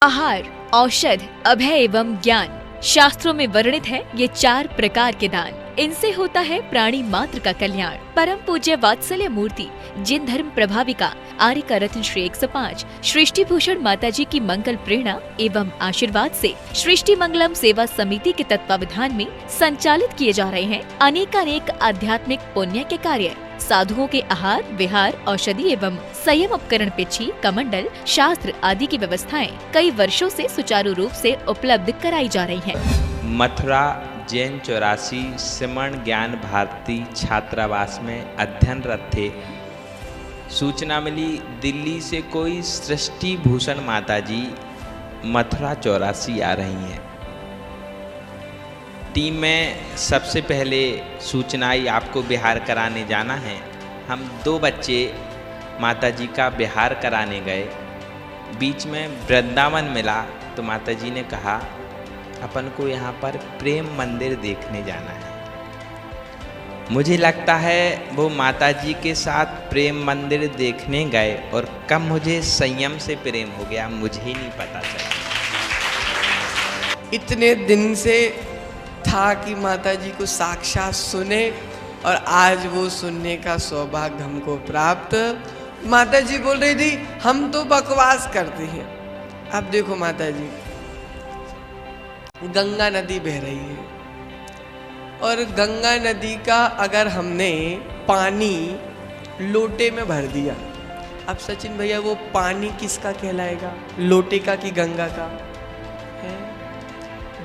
आहार, औषध, अभय एवं ज्ञान शास्त्रों में वर्णित है ये 4 प्रकार के दान। इनसे होता है प्राणी मात्र का कल्याण। परम पूज्य वात्सल्य मूर्ति जिन धर्म प्रभाविका आर्य का रत्न श्री 105 सृष्टि भूषण माता जी की मंगल प्रेरणा एवं आशीर्वाद से सृष्टि मंगलम सेवा समिति के तत्वावधान में संचालित किए जा रहे हैं अनेकानेक आध्यात्मिक पुण्य के कार्य। साधुओं के आहार, विहार, औषधि एवं संयम उपकरण, पिछी, कमंडल, शास्त्र आदि की व्यवस्थाएं कई वर्षों से सुचारू रूप से उपलब्ध कराई जा रही हैं। मथुरा जैन 84 श्रमण ज्ञान भारती छात्रावास में अध्ययनरत थे। सूचना मिली दिल्ली से कोई सृष्टि भूषण माता जी मथुरा 84 आ रही हैं। टीम में सबसे पहले सूचना आई आपको बिहार कराने जाना है। हम 2 बच्चे माता जी का बिहार कराने गए। बीच में वृंदावन मिला तो माता जी ने कहा अपन को यहाँ पर प्रेम मंदिर देखने जाना है। मुझे लगता है वो माता जी के साथ प्रेम मंदिर देखने गए और कब मुझे संयम से प्रेम हो गया मुझे ही नहीं पता चला। इतने दिन से था कि माता जी को साक्षात सुने और आज वो सुनने का सौभाग्य हमको प्राप्त। माता जी बोल रही थी हम तो बकवास करते हैं। अब देखो माता जी, गंगा नदी बह रही है और गंगा नदी का अगर हमने पानी लोटे में भर दिया, अब सचिन भैया वो पानी किसका कहलाएगा, लोटे का कि गंगा का है?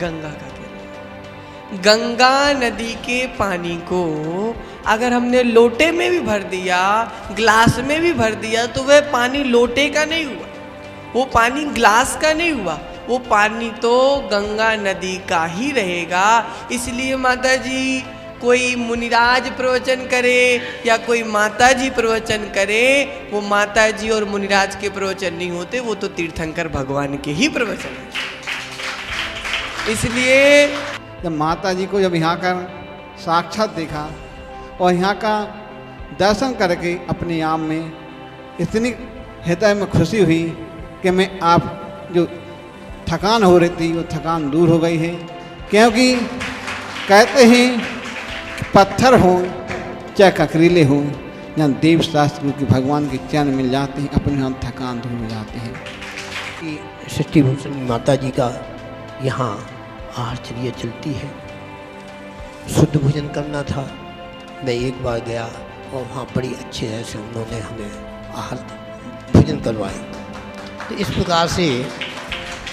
गंगा का कहलाएगा। गंगा नदी के पानी को अगर हमने लोटे में भी भर दिया, ग्लास में भी भर दिया, तो वह पानी लोटे का नहीं हुआ, वो पानी ग्लास का नहीं हुआ, वो पानी तो गंगा नदी का ही रहेगा। इसलिए माता जी कोई मुनिराज प्रवचन करे या कोई माता जी प्रवचन करे, वो माता जी और मुनिराज के प्रवचन नहीं होते, वो तो तीर्थंकर भगवान के ही प्रवचन है। इसलिए जब माता जी को जब यहाँ का साक्षात देखा और यहाँ का दर्शन करके अपने आप में इतनी हृदय में खुशी हुई कि मैं आप जो थकान हो रही थी वो थकान दूर हो गई है। क्योंकि कहते हैं कि पत्थर हो चाहे ककरीले हो, जहाँ देव शास्त्र की भगवान के चरण मिल जाते हैं अपने यहाँ थकान दूर हो जाते हैं। कि सृष्टि भूषण माता जी का यहाँ आहारचर्या चलती है। शुद्ध भोजन करना था, मैं एक बार गया और वहाँ बड़ी अच्छे तरह से उन्होंने हमें आहार भोजन करवाया। तो इस प्रकार से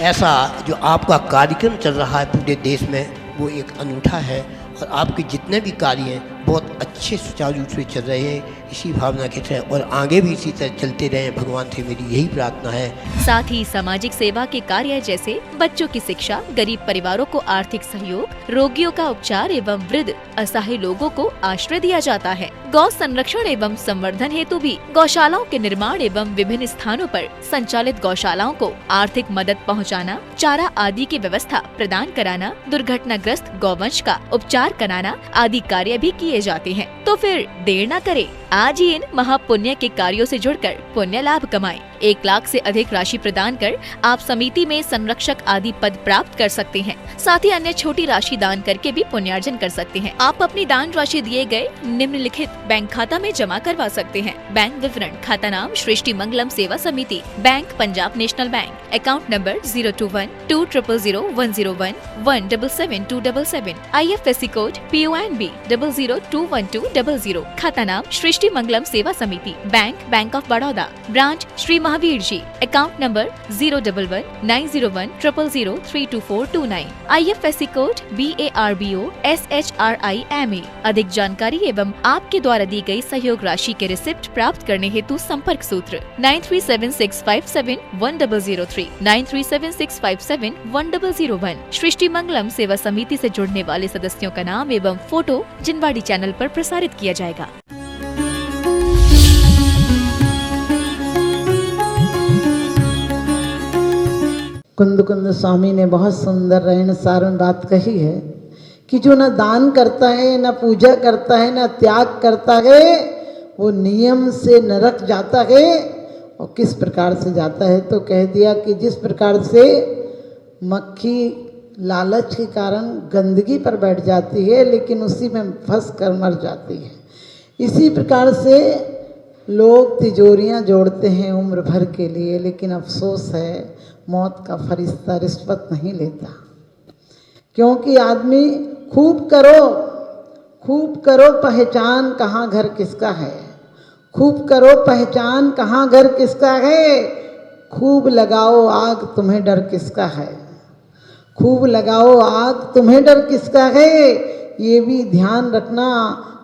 ऐसा जो आपका कार्यक्रम चल रहा है पूरे देश में वो एक अनूठा है और आपके जितने भी कार्य हैं बहुत अच्छे सुचारू रूप से चल रहे हैं। इसी भावना के तहत और आगे भी इसी तरह चलते रहें, भगवान से मेरी यही प्रार्थना है। साथ ही सामाजिक सेवा के कार्य जैसे बच्चों की शिक्षा, गरीब परिवारों को आर्थिक सहयोग, रोगियों का उपचार एवं वृद्ध असहाय लोगों को आश्रय दिया जाता है। गौ संरक्षण एवं संवर्धन हेतु भी गौशालाओं के निर्माण एवं विभिन्न स्थानों पर संचालित गौशालाओं को आर्थिक मदद पहुंचाना, चारा आदि की व्यवस्था प्रदान कराना, दुर्घटनाग्रस्त गौवंश का उपचार कराना आदि कार्य भी किए जाते हैं। तो फिर देर न करें, आज ही इन महापुण्य के कार्यों से जुड़कर पुण्य लाभ कमाएं। 1 लाख से अधिक राशि प्रदान कर आप समिति में संरक्षक आदि पद प्राप्त कर सकते हैं। साथ ही अन्य छोटी राशि दान करके भी पुण्यार्जन कर सकते हैं। आप अपनी दान राशि दिए गए निम्नलिखित बैंक खाता में जमा करवा सकते हैं। बैंक विवरण: खाता नाम Srishti Mangalam Seva Samiti, bank Punjab national bank, account number 021-2001-177-277, IFSC code PONB 0021200, खाता नाम Srishti Mangalam Seva Samiti, bank of Baroda, branch Shri Mahavir ji, account number 011-901-000-32429, IFSC code BARBO SHRIMA। अधिक जानकारी एवं आपके द्वारा दी गई सहयोग राशि के रिसिप्ट प्राप्त करने हेतु संपर्क सूत्र 9376571003, 9376571001। सृष्टि मंगलम सेवा समिति से जुड़ने वाले सदस्यों का नाम एवं फोटो जिनवाड़ी चैनल पर प्रसारित किया जाएगा। कुंद कुंद स्वामी ने बहुत सुंदर रहन सारण बात कही है कि जो न दान करता है, न पूजा करता है, न त्याग करता है, वो नियम से नरक जाता है और किस प्रकार से जाता है, तो कह दिया कि जिस प्रकार से मक्खी लालच के कारण गंदगी पर बैठ जाती है लेकिन उसी में फंस कर मर जाती है, इसी प्रकार से लोग तिजोरियां जोड़ते हैं उम्र भर के लिए, लेकिन अफसोस है मौत का फरिश्ता रिश्वत नहीं लेता। क्योंकि आदमी खूब करो पहचान कहाँ घर किसका है, खूब करो पहचान कहाँ घर किसका है, खूब लगाओ आग तुम्हें डर किसका है, खूब लगाओ आग तुम्हें डर किसका है, ये भी ध्यान रखना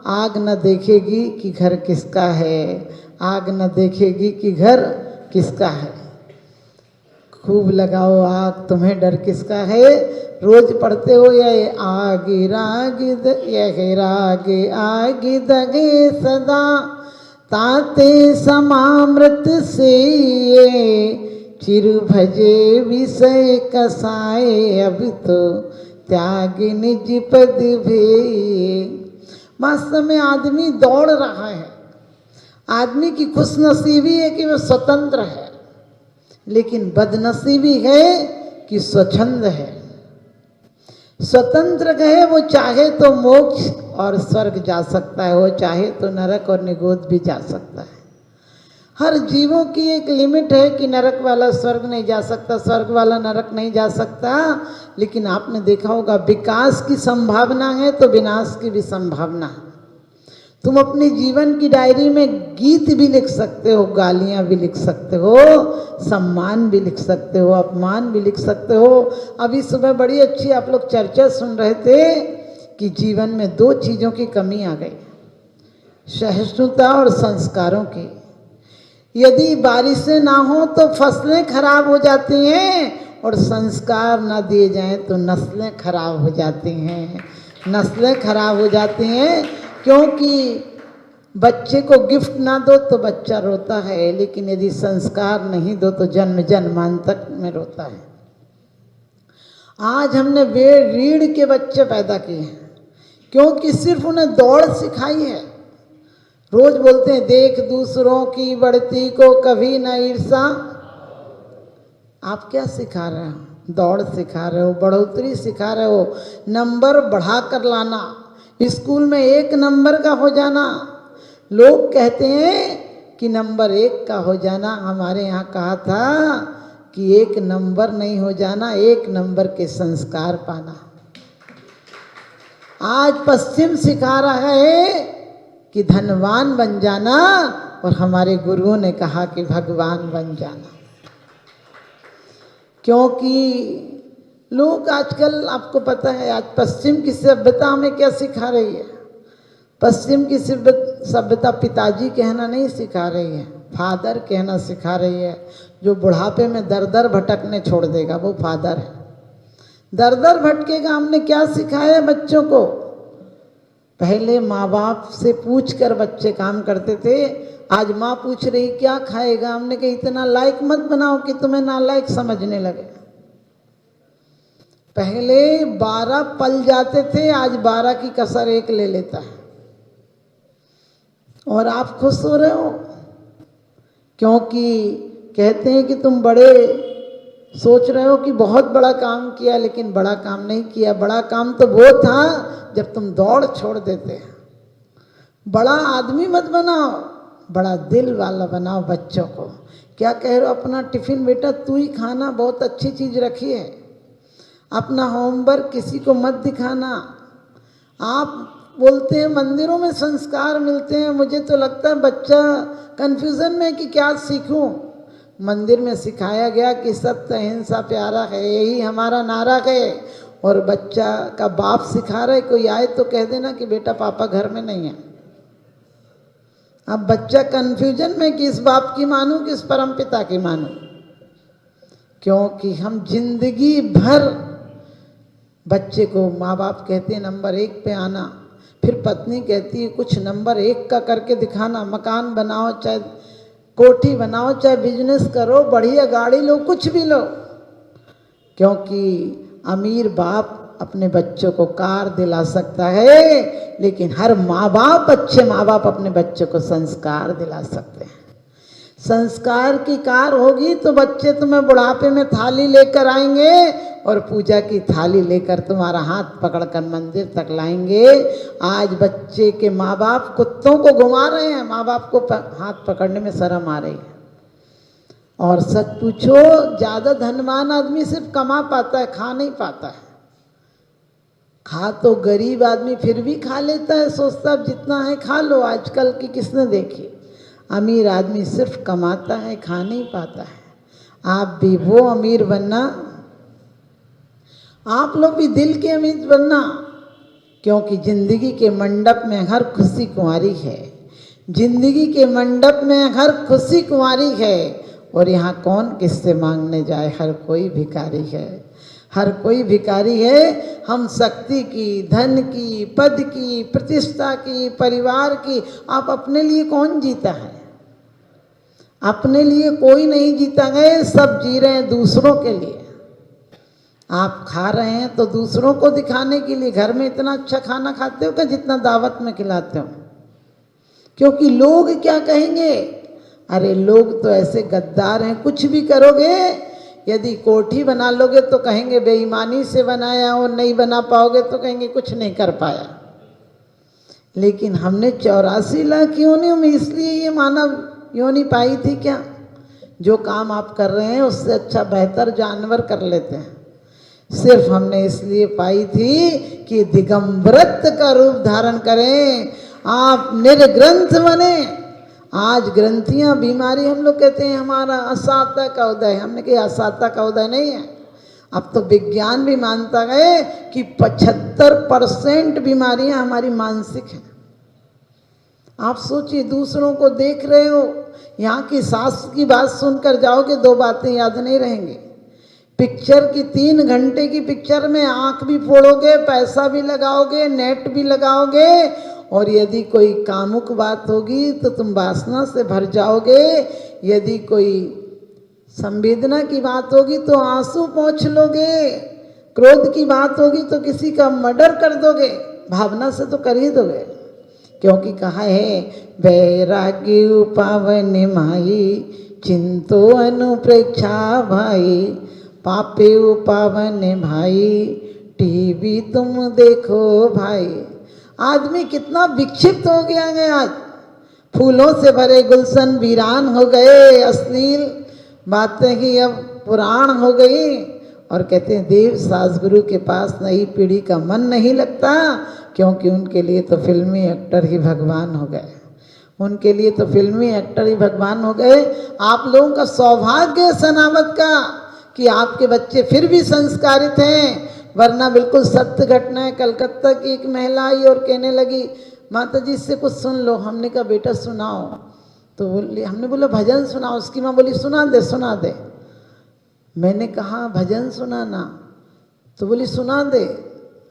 आग न देखेगी कि घर किसका है, आग न देखेगी कि घर किसका है। खूब लगाओ आग तुम्हें डर किसका है, रोज पढ़ते हो ये आगे रागे ये रागे आगे दगे सदा ताते समामृत से ये चिर भजे विषय कसाए अब तो त्याग निज पद भे। वास्तव में आदमी दौड़ रहा है, आदमी की खुशनसीबी है कि वह स्वतंत्र है, लेकिन बदनसीबी है कि स्वच्छंद है। स्वतंत्र है वो चाहे तो मोक्ष और स्वर्ग जा सकता है, वो चाहे तो नरक और निगोद भी जा सकता है। हर जीवों की एक लिमिट है कि नरक वाला स्वर्ग नहीं जा सकता, स्वर्ग वाला नरक नहीं जा सकता, लेकिन आपने देखा होगा विकास की संभावना है तो विनाश की भी संभावना है। तुम अपनी जीवन की डायरी में गीत भी लिख सकते हो, गालियाँ भी लिख सकते हो, सम्मान भी लिख सकते हो, अपमान भी लिख सकते हो। अभी सुबह बड़ी अच्छी आप लोग चर्चा सुन रहे थे कि जीवन में दो चीज़ों की कमी आ गई, सहिष्णुता और संस्कारों की। यदि बारिशें ना हो तो फसलें खराब हो जाती हैं, और संस्कार ना दिए जाएं तो नस्लें खराब हो जाती हैं, नस्लें खराब हो जाती हैं। क्योंकि बच्चे को गिफ्ट ना दो तो बच्चा रोता है, लेकिन यदि संस्कार नहीं दो तो जन्म जन्मांतर में रोता है। आज हमने रीढ़ के बच्चे पैदा किए हैं, क्योंकि सिर्फ उन्हें दौड़ सिखाई है। रोज बोलते हैं देख दूसरों की बढ़ती को कभी न ईर्षा। आप क्या सिखा रहे हो? दौड़ सिखा रहे हो, बढ़ोतरी सिखा रहे हो, नंबर बढ़ा कर लाना, स्कूल में 1 नंबर का हो जाना। लोग कहते हैं कि नंबर 1 का हो जाना, हमारे यहाँ कहा था कि 1 नंबर नहीं हो जाना, 1 नंबर के संस्कार पाना। आज पश्चिम सिखा रहा है कि धनवान बन जाना, और हमारे गुरुओं ने कहा कि भगवान बन जाना। क्योंकि लोग आजकल, आपको पता है आज पश्चिम की सभ्यता हमें क्या सिखा रही है? पश्चिम की सभ्यता पिताजी कहना नहीं सिखा रही है, फादर कहना सिखा रही है। जो बुढ़ापे में दर दर भटकने छोड़ देगा वो फादर है। दर दर भटकेगा। हमने क्या सिखाया बच्चों को? पहले माँ बाप से पूछ कर बच्चे काम करते थे, आज माँ पूछ रही क्या खाएगा, हमने कहा इतना लायक मत बनाओ कि तुम्हें नालायक समझने लगे। पहले 12 पल जाते थे, आज 12 की कसर 1 ले लेता है। और आप खुश हो रहे हो क्योंकि कहते हैं कि तुम बड़े सोच रहे हो कि बहुत बड़ा काम किया, लेकिन बड़ा काम नहीं किया। बड़ा काम तो वो था जब तुम दौड़ छोड़ देते। बड़ा आदमी मत बनाओ, बड़ा दिल वाला बनाओ बच्चों को। क्या कह रहे हो? अपना टिफिन बेटा तू ही खाना, बहुत अच्छी चीज़ रखी है। अपना होमवर्क किसी को मत दिखाना। आप बोलते हैं मंदिरों में संस्कार मिलते हैं, मुझे तो लगता है बच्चा कन्फ्यूज़न में कि क्या सीखूं। मंदिर में सिखाया गया कि सत्य अहिंसा प्यारा है, यही हमारा नारा है, और बच्चा का बाप सिखा रहा है। कोई आए तो कह देना कि बेटा पापा घर में नहीं है। अब बच्चा कन्फ्यूजन में कि इस बाप की मानूं कि इस परम पिता की मानूं, क्योंकि हम जिंदगी भर बच्चे को माँ बाप कहते हैं नंबर 1 पे आना, फिर पत्नी कहती है कुछ नंबर 1 का करके दिखाना। मकान बनाओ, चाहे कोठी बनाओ, चाहे बिजनेस करो, बढ़िया गाड़ी लो, कुछ भी लो, क्योंकि अमीर बाप अपने बच्चों को कार दिला सकता है, लेकिन हर माँ बाप, अच्छे माँ बाप अपने बच्चों को संस्कार दिला सकते हैं। संस्कार की कार होगी तो बच्चे तुम्हें बुढ़ापे में थाली लेकर आएंगे और पूजा की थाली लेकर तुम्हारा हाथ पकड़कर मंदिर तक लाएंगे। आज बच्चे के माँ बाप कुत्तों को घुमा रहे हैं, माँ बाप को हाथ पकड़ने में शर्म आ रही है। और सच पूछो, ज़्यादा धनवान आदमी सिर्फ कमा पाता है, खा नहीं पाता है। खा तो गरीब आदमी फिर भी खा लेता है, सोचता है जितना है खा लो। आजकल की किसने देखी? अमीर आदमी सिर्फ कमाता है, खा नहीं पाता है। आप भी वो अमीर बनना, आप लोग भी दिल के अमीर बनना, क्योंकि जिंदगी के मंडप में हर खुशी कुंवारी है। जिंदगी के मंडप में हर खुशी कुंवारी है, और यहाँ कौन किससे मांगने जाए, हर कोई भिखारी है, हर कोई भिखारी है। हम शक्ति की, धन की, पद की, प्रतिष्ठा की, परिवार की, आप अपने लिए कौन जीता है? अपने लिए कोई नहीं जीता गए, सब जी रहे हैं दूसरों के लिए। आप खा रहे हैं तो दूसरों को दिखाने के लिए। घर में इतना अच्छा खाना खाते हो क्या जितना दावत में खिलाते हो? क्योंकि लोग क्या कहेंगे? अरे लोग तो ऐसे गद्दार हैं, कुछ भी करोगे, यदि कोठी बना लोगे तो कहेंगे बेईमानी से बनाया, और नहीं बना पाओगे तो कहेंगे कुछ नहीं कर पाया। लेकिन हमने 84 लाख योनियों में इसलिए ये मानव योनि पाई थी क्या? जो काम आप कर रहे हैं उससे अच्छा बेहतर जानवर कर लेते हैं। सिर्फ हमने इसलिए पाई थी कि दिगंबरत का रूप धारण करें, आप निर्ग्रंथ बने। आज ग्रंथियां बीमारी, हम लोग कहते हैं हमारा असाता का उदय। हमने कहा असाता का उदय नहीं है। अब तो विज्ञान भी मानता है कि 75% बीमारियां हमारी मानसिक हैं। आप सोचिए, दूसरों को देख रहे हो, यहाँ की सास की बात सुनकर जाओगे, 2 बातें याद नहीं रहेंगी। पिक्चर की 3 घंटे की पिक्चर में आंख भी फोड़ोगे, पैसा भी लगाओगे, नेट भी लगाओगे, और यदि कोई कामुक बात होगी तो तुम वासना से भर जाओगे। यदि कोई संवेदना की बात होगी तो आंसू पोंछ लोगे। क्रोध की बात होगी तो किसी का मर्डर कर दोगे। भावना से तो कर ही दोगे, क्योंकि कहा है वैराग्य पावन माही, चिंतो अनुप्रेक्षा भाई, पापे पावन भाई, टीवी तुम देखो भाई। आदमी कितना विक्षिप्त हो गया है आज। फूलों से भरे गुलशन वीरान हो गए, अश्लील बातें ही अब पुराण हो गई। और कहते हैं देव सासगुरु के पास नई पीढ़ी का मन नहीं लगता, क्योंकि उनके लिए तो फिल्मी एक्टर ही भगवान हो गए। उनके लिए तो फिल्मी एक्टर ही भगवान हो गए। आप लोगों का सौभाग्य सनावत का कि आपके बच्चे फिर भी संस्कारित हैं, वरना बिल्कुल सत्य घटना है। कलकत्ता की एक महिला आई और कहने लगी माता जी से कुछ सुन लो। हमने कहा बेटा सुनाओ। तो बोली, हमने बोला भजन सुनाओ। उसकी माँ बोली सुना दे सुना दे। मैंने कहा भजन सुनाना? तो बोली सुना दे।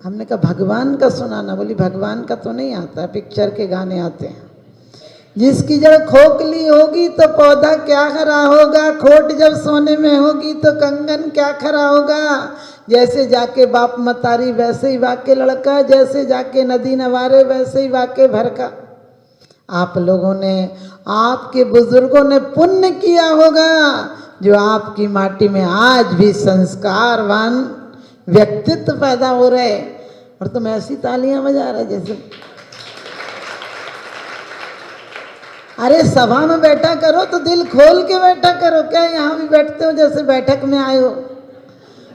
हमने कहा भगवान का सुनाना? बोली भगवान का तो नहीं आता, पिक्चर के गाने आते हैं। जिसकी जड़ खोखली होगी तो पौधा क्या खरा होगा, खोट जब सोने में होगी तो कंगन क्या खरा होगा। जैसे जाके बाप मतारी वैसे ही वाके लड़का, जैसे जाके नदी नवारे वैसे ही वाके भरका। आप लोगों ने, आपके बुजुर्गों ने पुण्य किया होगा जो आपकी माटी में आज भी संस्कारवान व्यक्तित्व पैदा हो रहे। और तुम ऐसी तालियां बजा रहे जैसे, अरे सभा में बैठा करो तो दिल खोल के बैठा करो। क्या यहाँ भी बैठते हो जैसे बैठक में आए हो?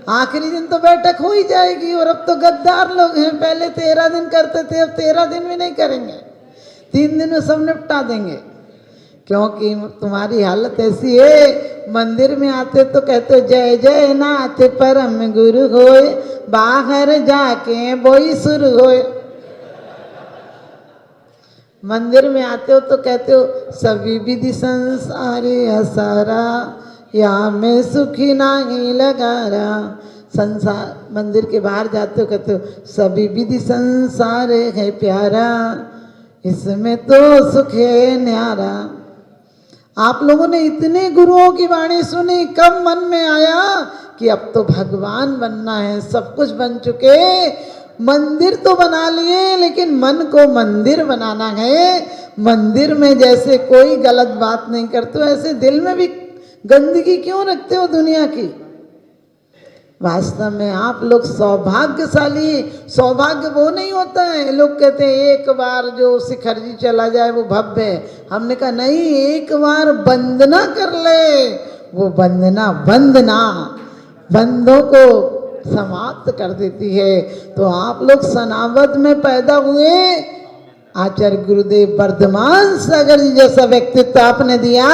आखिरी दिन तो बैठक हो ही जाएगी। और अब तो गद्दार लोग हैं, पहले 13 दिन करते थे, अब 13 दिन भी नहीं करेंगे, 3 दिन में सब निपटा देंगे। क्योंकि तुम्हारी हालत ऐसी है, मंदिर में आते तो कहते जय जय नाथ परम गुरु होए, बाहर जाके बोई सुर होए। मंदिर में आते हो तो कहते हो सभी विधि संसारे असारा, या में सुखी नहीं लगारा। संसार, मंदिर के बाहर जाते हो कहते हो सभी विधि संसार है प्यारा, इसमें तो सुख है न्यारा। आप लोगों ने इतने गुरुओं की वाणी सुनी, कब मन में आया कि अब तो भगवान बनना है। सब कुछ बन चुके, मंदिर तो बना लिए, लेकिन मन को मंदिर बनाना है। मंदिर में जैसे कोई गलत बात नहीं करते हो, ऐसे दिल में भी गंदगी क्यों रखते हो दुनिया की? वास्तव में आप लोग सौभाग्यशाली। सौभाग्य वो नहीं होता है, लोग कहते हैं एक बार जो शिखर जी चला जाए वो भव्य है। हमने कहा नहीं, एक बार वंदना कर ले, वो वंदना बंधों को समाप्त कर देती है। तो आप लोग सनावद में पैदा हुए, आचार्य गुरुदेव वर्धमान सागर जी जैसा व्यक्तित्व आपने दिया,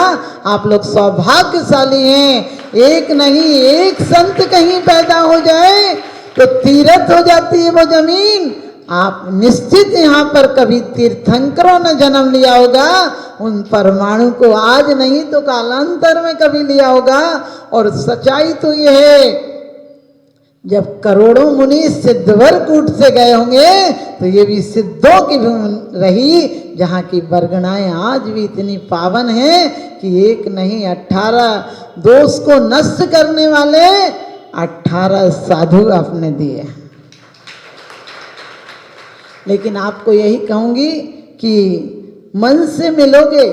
आप लोग सौभाग्यशाली हैं। एक नहीं एक संत कहीं पैदा हो जाए तो तीर्थ हो जाती है वो जमीन। आप निश्चित यहाँ पर कभी तीर्थंकरों ने जन्म लिया होगा, उन परमाणु को आज नहीं तो कालांतर में कभी लिया होगा। और सच्चाई तो ये है, जब करोड़ों मुनि सिद्धवर कूट से गए होंगे तो ये भी सिद्धों की भूमि रही, जहाँ की बरगनाएं आज भी इतनी पावन हैं कि एक नहीं 18 दोष को नष्ट करने वाले 18 साधु आपने दिए। लेकिन आपको यही कहूंगी कि मन से मिलोगे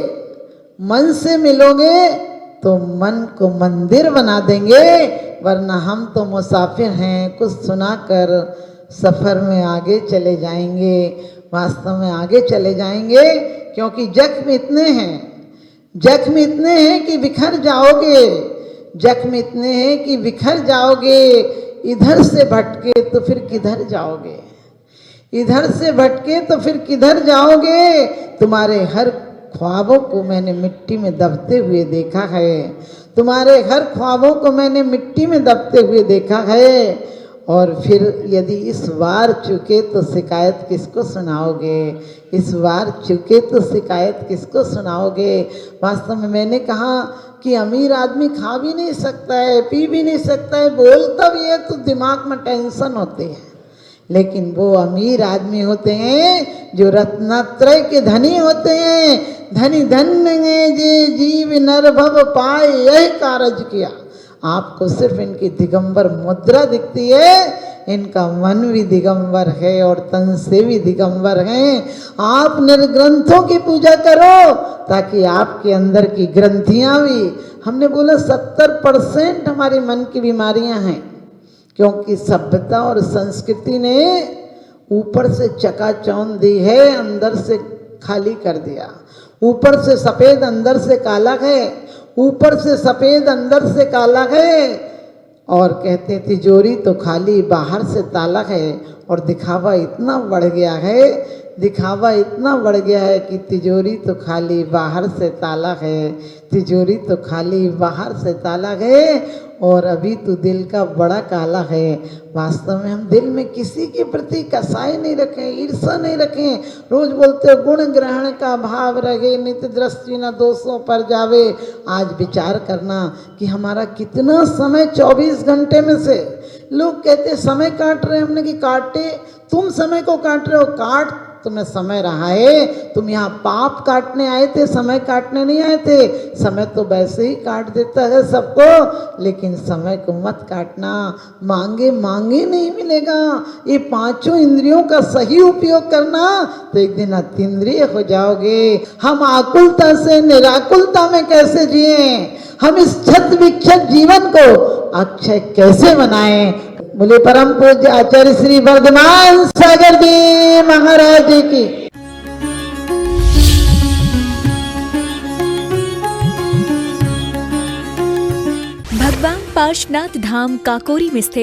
तो मन को मंदिर बना देंगे, वरना हम तो मुसाफिर हैं, कुछ सुनाकर सफ़र में आगे चले जाएंगे। वास्तव में आगे चले जाएंगे क्योंकि जख्म इतने हैं कि बिखर जाओगे। इधर से भटके तो फिर किधर जाओगे? तुम्हारे हर ख्वाबों को मैंने मिट्टी में दबते हुए देखा है। और फिर यदि इस बार चुके तो शिकायत किसको सुनाओगे? वास्तव में मैंने कहा कि अमीर आदमी खा भी नहीं सकता है, पी भी नहीं सकता है, बोलता भी है तो दिमाग में टेंशन होती है। लेकिन वो अमीर आदमी होते हैं जो रत्नत्रय के धनी होते हैं। धनी धन्य जे जीव नर भव पाए, यही कारज किया। आपको सिर्फ इनकी दिगंबर मुद्रा दिखती है, इनका मन भी दिगंबर है और तन से भी दिगंबर है। आप निर्ग्रंथों की पूजा करो ताकि आपके अंदर की ग्रंथियां भी, हमने बोला 70% हमारे मन की बीमारियां हैं, क्योंकि सभ्यता और संस्कृति ने ऊपर से चकाचौंध दी है, अंदर से खाली कर दिया। ऊपर से सफ़ेद अंदर से काला है, और कहते तिजोरी तो खाली बाहर से ताला है। और दिखावा इतना बढ़ गया है कि तिजोरी तो खाली बाहर से ताला है, और अभी तो दिल का बड़ा काला है। वास्तव में हम दिल में किसी के प्रति कसाई नहीं रखें, ईर्षा नहीं रखें। रोज बोलते गुण ग्रहण का भाव रहे, नित्य दृष्टि न दोषों पर जावे। आज विचार करना कि हमारा कितना समय 24 घंटे में से, लोग कहते समय काट रहे हैं, हमने कि काटे, तुम समय को काट रहे हो, काट तुम्हें समय रहा है। तुम यहाँ पाप काटने आए थे, समय काटने नहीं आए थे। समय तो वैसे ही काट देता है सबको, लेकिन समय को मत काटना। मांगे नहीं मिलेगा। ये 5 इंद्रियों का सही उपयोग करना तो एक दिन अतीन्द्रिय हो जाओगे। हम आकुलता से निराकुलता में कैसे जिए, हम इस छत विक्षत जीवन को अक्षय कैसे बनाएं। बोले परम पूज्य आचार्य श्री वर्धमान सागर जी महाराज जी की। भगवान पार्श्वनाथ धाम काकोरी में स्थित